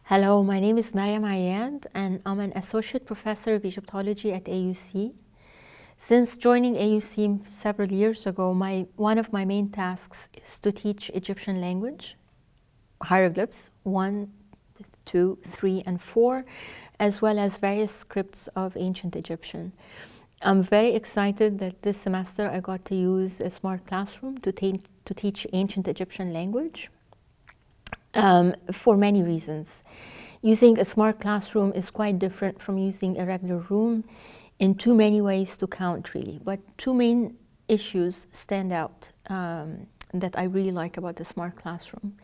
Hello, my name is Maryam Ayad, and I'm an associate professor of Egyptology at AUC. Since joining AUC several years ago, one of my main tasks is to teach Egyptian language, hieroglyphs 1, 2, 3, and 4, as well as various scripts of ancient Egyptian. I'm very excited that this semester I got to use a smart classroom to teach ancient Egyptian language. For many reasons. Using a smart classroom is quite different from using a regular room in too many ways to count, really. But two main issues stand out that I really like about the smart classroom.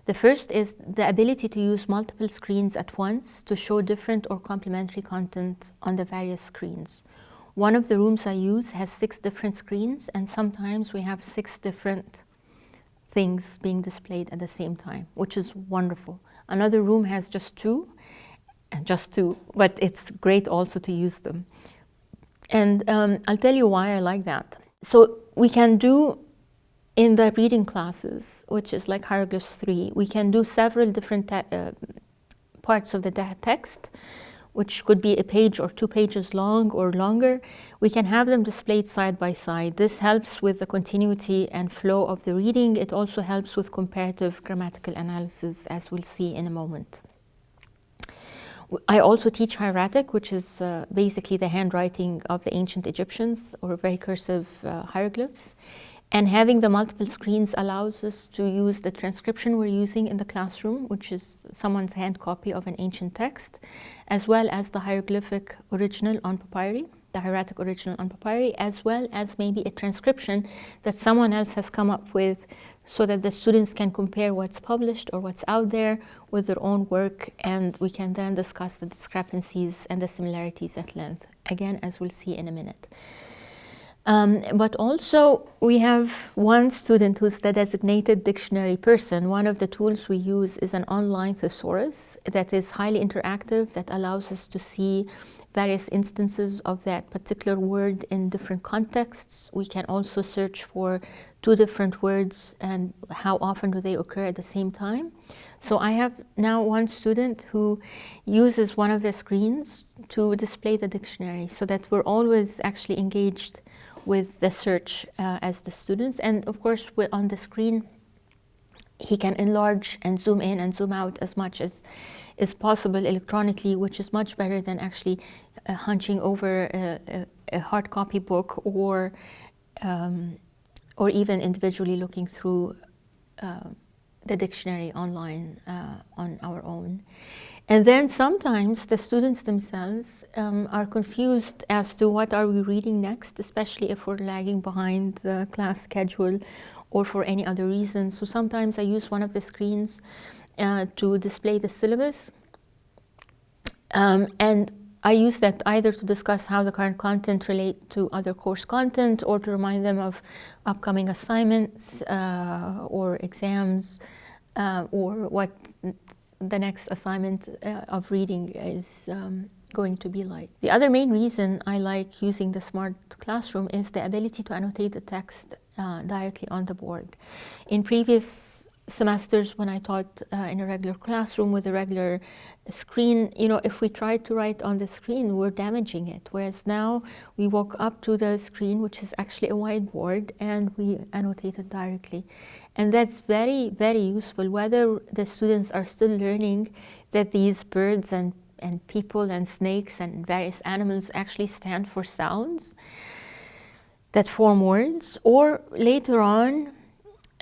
The first is the ability to use multiple screens at once to show different or complementary content on the various screens. One of the rooms I use has 6 different screens, and sometimes we have 6 different things being displayed at the same time, which is wonderful. Another room has just two, but it's great also to use them. And I'll tell you why I like that. So we can do in the reading classes, which is like Hieroglyphs 3, we can do several different parts of the text, which could be a page or 2 pages long or longer. We can have them displayed side by side. This helps with the continuity and flow of the reading. It also helps with comparative grammatical analysis, as we'll see in a moment. I also teach hieratic, which is basically the handwriting of the ancient Egyptians, or very cursive hieroglyphs. And having the multiple screens allows us to use the transcription we're using in the classroom, which is someone's hand copy of an ancient text, as well as the hieroglyphic original on papyri, the hieratic original on papyri, as well as maybe a transcription that someone else has come up with, so that the students can compare what's published or what's out there with their own work, and we can then discuss the discrepancies and the similarities at length, again, as we'll see in a minute. But also, we have one student who's the designated dictionary person. One of the tools we use is an online thesaurus that is highly interactive, that allows us to see various instances of that particular word in different contexts. We can also search for 2 different words and how often do they occur at the same time. So I have now one student who uses one of the screens to display the dictionary, so that we're always actually engaged with the search as the students. And of course, on the screen, he can enlarge and zoom in and zoom out as much as is possible electronically, which is much better than actually hunching over a hard copy book, or even individually looking through the dictionary online on our own. And then sometimes the students themselves are confused as to what are we reading next, especially if we're lagging behind the class schedule or for any other reason. So sometimes I use one of the screens to display the syllabus. And I use that either to discuss how the current content relate to other course content, or to remind them of upcoming assignments or exams, or what the next assignment of reading is going to be like. The other main reason I like using the smart classroom is the ability to annotate the text directly on the board. In previous semesters, when I taught in a regular classroom with a regular screen, if we tried to write on the screen, we're damaging it. Whereas now we walk up to the screen, which is actually a whiteboard, and we annotate it directly. And that's very, very useful, whether the students are still learning that these birds and people and snakes and various animals actually stand for sounds that form words, or later on,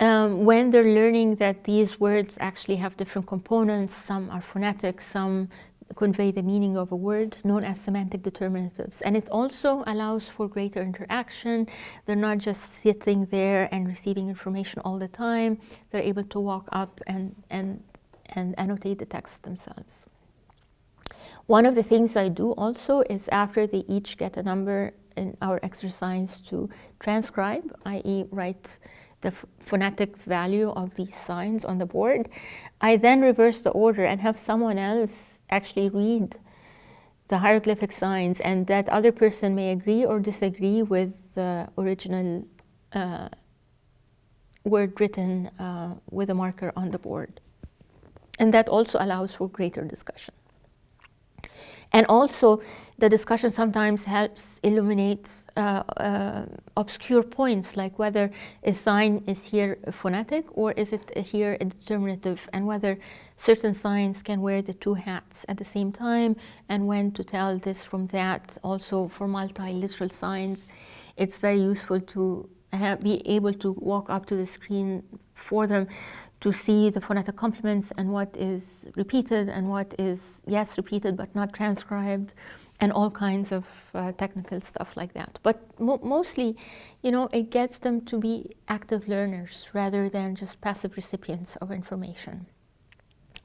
when they're learning that these words actually have different components. Some are phonetic, some convey the meaning of a word, known as semantic determinatives. And it also allows for greater interaction. They're not just sitting there and receiving information all the time. They're able to walk up and annotate the text themselves. One of the things I do also is, after they each get a number in our exercise to transcribe, i.e. write the phonetic value of these signs on the board, I then reverse the order and have someone else actually read the hieroglyphic signs, and that other person may agree or disagree with the original word written with a marker on the board. And that also allows for greater discussion. And also, the discussion sometimes helps illuminate obscure points, like whether a sign is here phonetic or is it here a determinative, and whether certain signs can wear the two hats at the same time, and when to tell this from that. Also, for multiliteral signs, it's very useful to be able to walk up to the screen for them to see the phonetic complements and what is repeated and what is, yes, repeated but not transcribed, and all kinds of technical stuff like that. But mostly, you know, it gets them to be active learners rather than just passive recipients of information,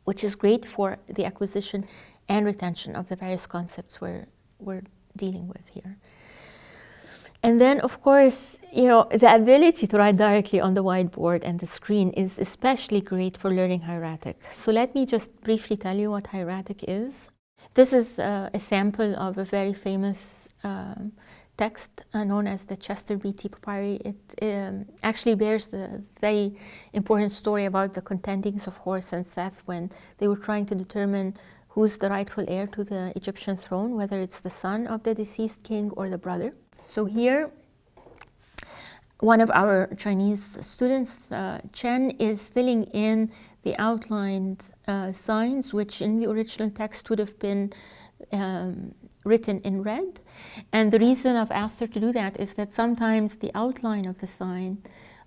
which is great for the acquisition and retention of the various concepts we're dealing with here. And then, of course, you know, the ability to write directly on the whiteboard and the screen is especially great for learning hieratic. So let me just briefly tell you what hieratic is. This is a sample of a very famous text known as the Chester Beatty Papyri. It actually bears a very important story about the contendings of Horus and Seth when they were trying to determine who's the rightful heir to the Egyptian throne, whether it's the son of the deceased king or the brother. So here, one of our Chinese students, Chen, is filling in the outlined signs, which in the original text would have been written in red. And the reason I've asked her to do that is that sometimes the outline of the sign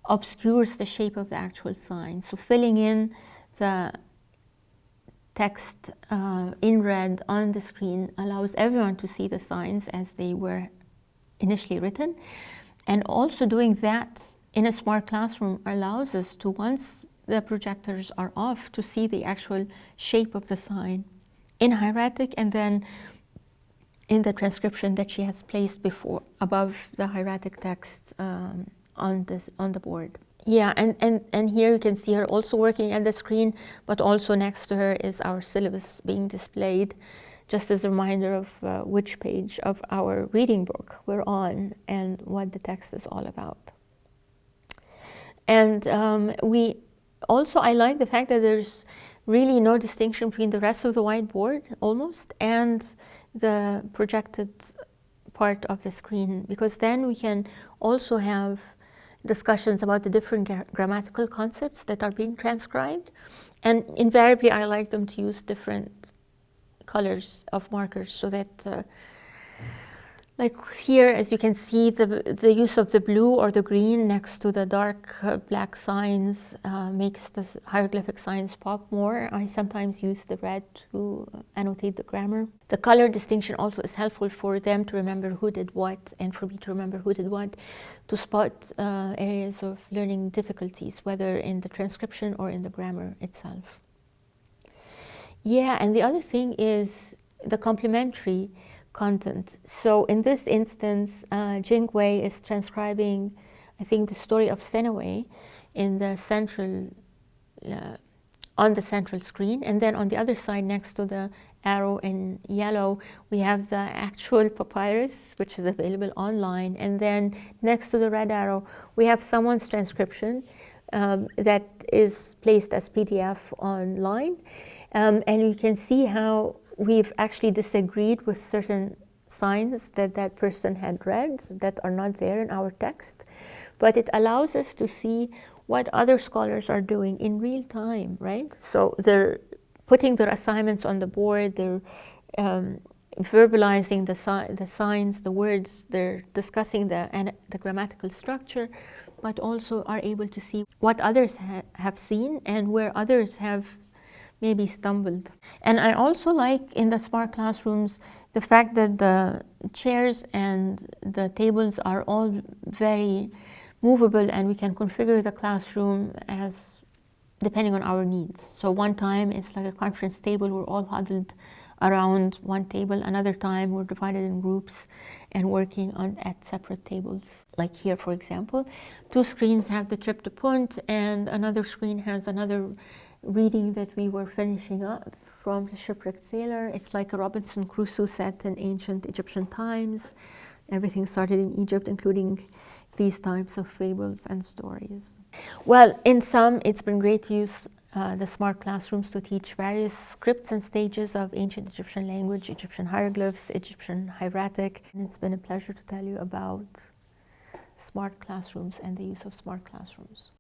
obscures the shape of the actual sign. So filling in the text in red on the screen allows everyone to see the signs as they were initially written. And also doing that in a smart classroom allows us to, once the projectors are off, to see the actual shape of the sign in hieratic and then in the transcription that she has placed before above the hieratic text on the board. Yeah, and here you can see her also working at the screen, but also next to her is our syllabus being displayed, just as a reminder of which page of our reading book we're on and what the text is all about. And I like the fact that there's really no distinction between the rest of the whiteboard, almost, and the projected part of the screen, because then we can also have discussions about the different grammatical concepts that are being transcribed. And invariably, I like them to use different colors of markers so that, like here, as you can see, the use of the blue or the green next to the dark black signs makes the hieroglyphic signs pop more. I sometimes use the red to annotate the grammar. The color distinction also is helpful for them to remember who did what, and for me to remember who did what, to spot areas of learning difficulties, whether in the transcription or in the grammar itself. Yeah, and the other thing is the complementary content. So in this instance, Jing Wei is transcribing, I think, the story of Senaway in the central, on the central screen, and then on the other side, next to the arrow in yellow, we have the actual papyrus, which is available online, and then next to the red arrow, we have someone's transcription that is placed as PDF online, and you can see how we've actually disagreed with certain signs that that person had read that are not there in our text. But it allows us to see what other scholars are doing in real time, right? So they're putting their assignments on the board, they're verbalizing the signs, the words, they're discussing the grammatical structure, but also are able to see what others have seen and where others have maybe stumbled. And I also like in the smart classrooms the fact that the chairs and the tables are all very movable, and we can configure the classroom as depending on our needs. So one time it's like a conference table, we're all huddled around one table. Another time we're divided in groups and working at separate tables. Like here, for example, two screens have the trip to Punt, and another screen has another reading that we were finishing up from The Shipwrecked Sailor. It's like a Robinson Crusoe set in ancient Egyptian times. Everything started in Egypt, including these types of fables and stories. Well, in sum, it's been great to use the smart classrooms to teach various scripts and stages of ancient Egyptian language, Egyptian hieroglyphs, Egyptian hieratic. And it's been a pleasure to tell you about smart classrooms and the use of smart classrooms.